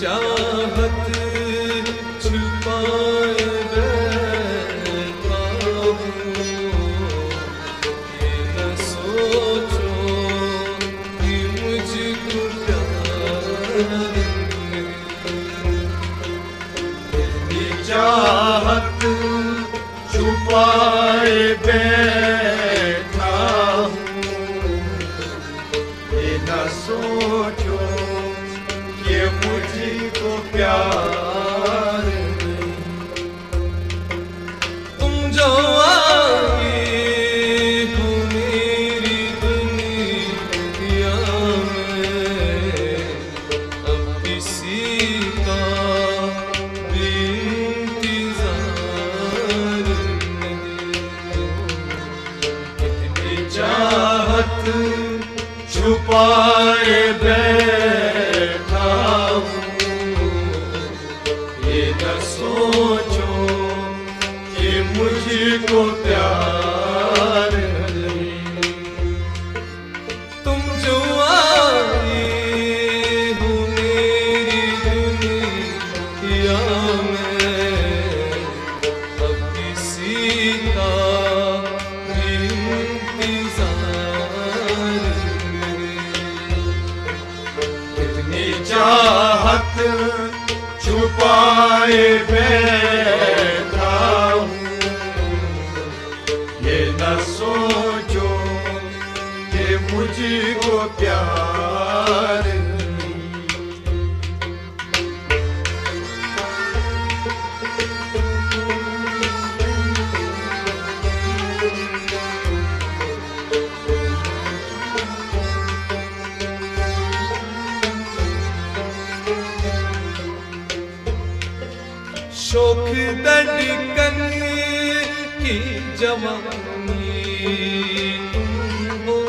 चाहत छुपाए बैठा हूँ, ये न सोचो कि मुझको प्यार तेरी चाहत छुपाए बैठा हूँ, ये न सोचो कि मुझको प्यार नहीं। तुम जो आए हो मेरी दुनिया में, अब किसी का भी इंतजार नहीं। कितनी चाहत छुपाए बैठा हूँ, ये न सोचो कि मुझको प्यार नहीं। तुम जो आए हो मेरी दुनिया में, अब किसी का भी इंतजार नहीं। कितनी चाहत छुपाए बैठा हूँ, ये न सोचो कि मुझको प्यार नहीं। शोक धड़कन की जवानी तुम हो,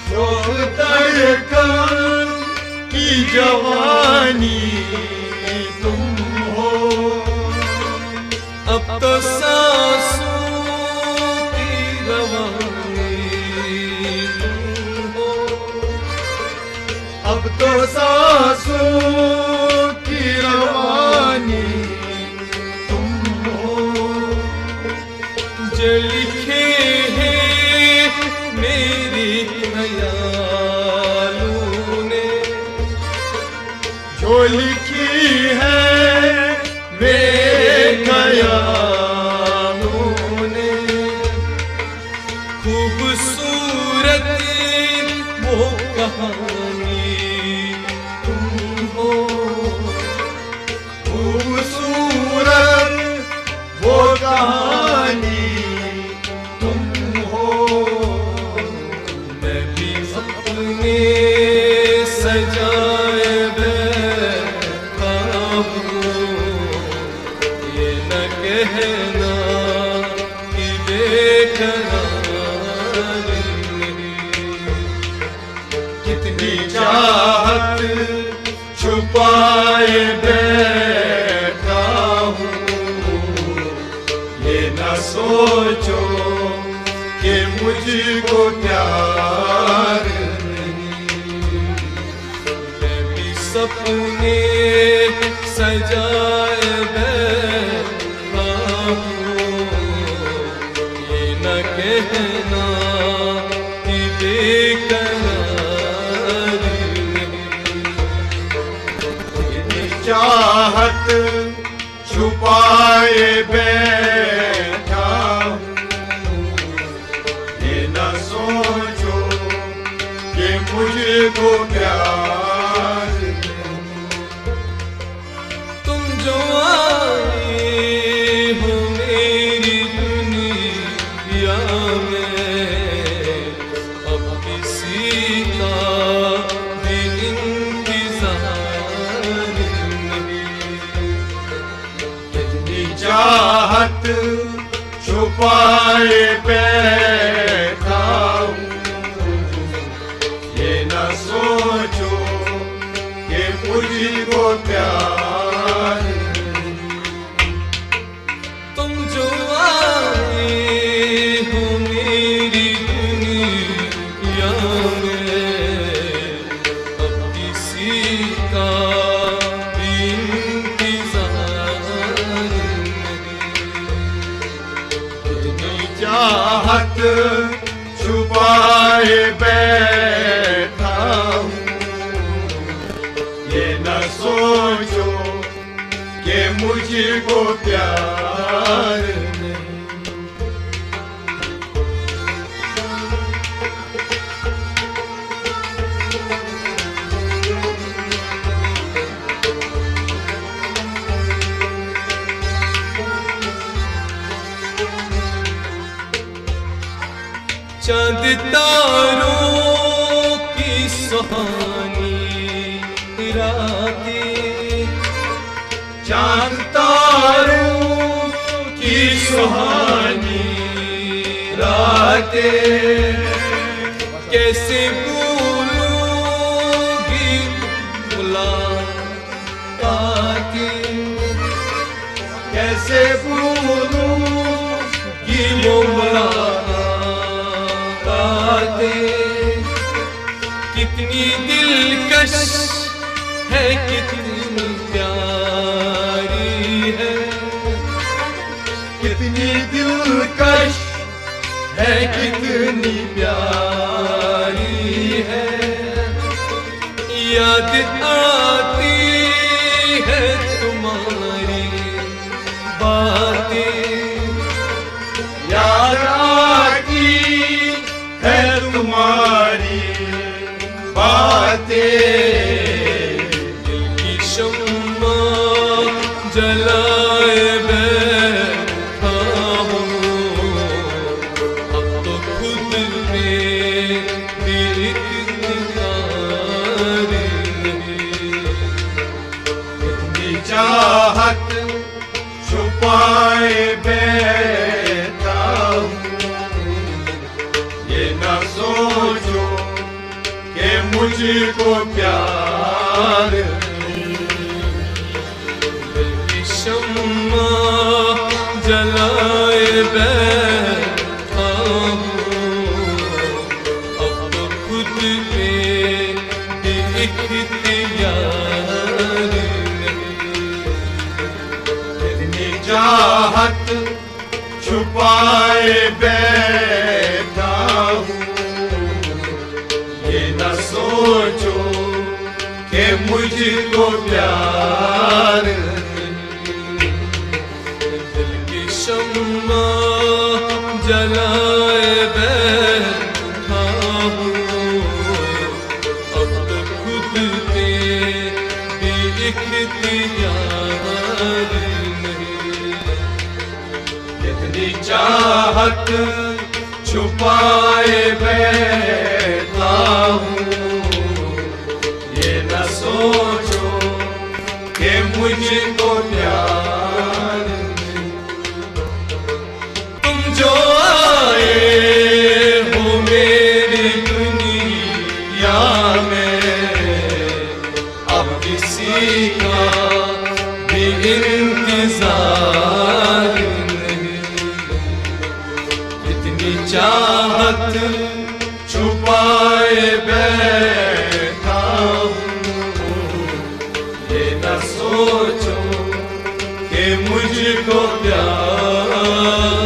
शोक धड़कन की जवानी तुम हो, अब तो सांसों की रवानी तुम हो। अब तो सांसों की रवानी तुम हो। जो लिखे हैं मेरे ख्यालों ने, जो लिखी है मेरे ख्यालों ने, खूबसूरत वो कहानी तुम हो। खूबसूरत वो कहानी तुम हो। मैं भी अपने सजाए बैठा हूँ, ये न कहना कि बेकरार नहीं। कितनी चाहत छुपाए बैठा हूँ, ये न सोचो कि मुझको प्यार नहीं। मैं भी सपने सजाए बैठा हूँ, ये न कहना कि बेकरार नहीं। कितनी चाहत छुपाए बैठा हूँ, ये न सोचो कि मुझको प्यार नहीं। तुम जो आए हो मेरी दुनिया में, अब किसी का भी इंतजार नहीं। कितनी चाहत छुपाए बैठा हूँ, ये न सोचो कि मुझको प्यार नहीं। तुम जो आए हो मेरी दुनिया में, अब किसी का इंतजार इतनी चाहत छुपाए बैठा हूँ, ये न सोचो कि मुझको प्यार नहीं। चांद तारों की सुहानी रातें, चांद तारों की सुहानी रातें, कैसे भूलूंगी मुलाकातें, कैसे भूलूंगी वो मुलाकातें। कितनी दिलकश है, कितनी प्यारी है, कितनी दिलकश है, कितनी प्यारी है। याद आती है तुम्हारी बातें, याद आती है तुम्हारी बातें। दिल की शम्मा जलाए बैठा हूँ, अब तो खुद में भी इख्तियार नहीं। इतनी चाहत छुपाए बैठा हूँ, ये न सोचो कि मुझको प्यार नहीं। दिल की शम्मा जलाए बैठा हूँ, अब तो खुद में भी इख्तियार नहीं। इतनी चाहत छुपाए बैठा हूँ, ये न सोचो कि मुझको प्यार नहीं। दिल की शम्मा जलाए बैठा हूँ, अब तो खुद में भी इख्तियार नहीं। इतनी चाहत छुपाए बैठा हूँ, ये न सोचो कि मुझको प्यार नहीं। तुम जो आए हो मेरी दुनिया में, अब किसी का भी इंतजार नहीं। इतनी चाहत छुपाए बैठा हूँ, ये न सोचो कि मुझको प्यार